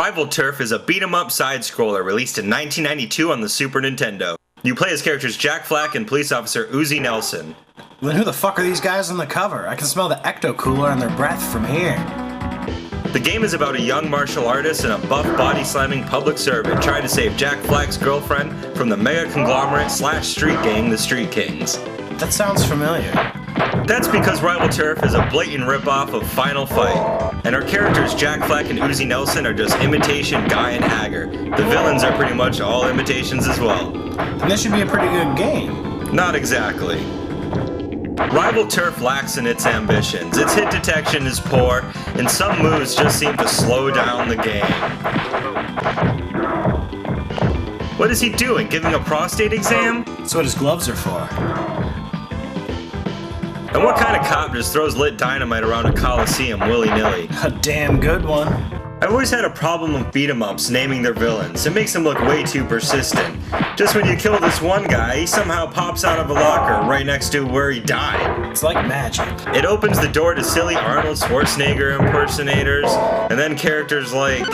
Rival Turf is a beat-em-up side-scroller released in 1992 on the Super Nintendo. You play as characters Jack Flack and police officer Uzi Nelson. Then who the fuck are these guys on the cover? I can smell the ecto-cooler on their breath from here. The game is about a young martial artist and a buff body-slamming public servant trying to save Jack Flack's girlfriend from the mega-conglomerate / street gang, the Street Kings. That sounds familiar. That's because Rival Turf is a blatant ripoff of Final Fight, and our characters Jack Flack and Uzi Nelson are just imitation Guy and Hager. The villains are pretty much all imitations as well. And this should be a pretty good game. Not exactly. Rival Turf lacks in its ambitions, its hit detection is poor, and some moves just seem to slow down the game. What is he doing, giving a prostate exam? That's what his gloves are for. And what kind of cop just throws lit dynamite around a coliseum willy-nilly? A damn good one. I've always had a problem with beat-em-ups naming their villains. It makes them look way too persistent. Just when you kill this one guy, he somehow pops out of a locker right next to where he died. It's like magic. It opens the door to silly Arnold Schwarzenegger impersonators, and then characters like...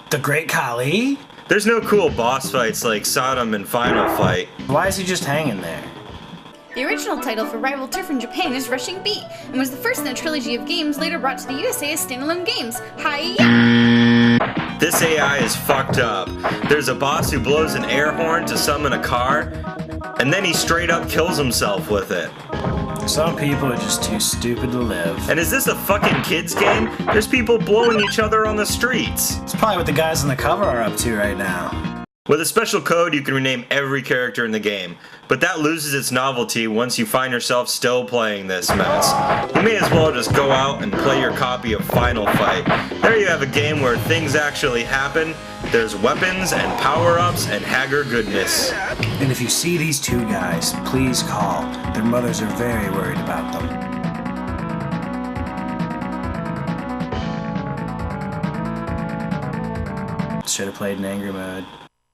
The Great Khali? There's no cool boss fights like Sodom in Final Fight. Why is he just hanging there? The original title for Rival Turf in Japan is Rushing Beat, and was the first in a trilogy of games later brought to the USA as standalone games. Hi-ya! This AI is fucked up. There's a boss who blows an air horn to summon a car, and then he straight up kills himself with it. Some people are just too stupid to live. And is this a fucking kids game? There's people blowing each other on the streets. It's probably what the guys on the cover are up to right now. With a special code, you can rename every character in the game, but that loses its novelty once you find yourself still playing this mess. You may as well just go out and play your copy of Final Fight. There you have a game where things actually happen, there's weapons and power-ups and Hager goodness. And if you see these two guys, please call. Their mothers are very worried about them. Should have played in angry mode.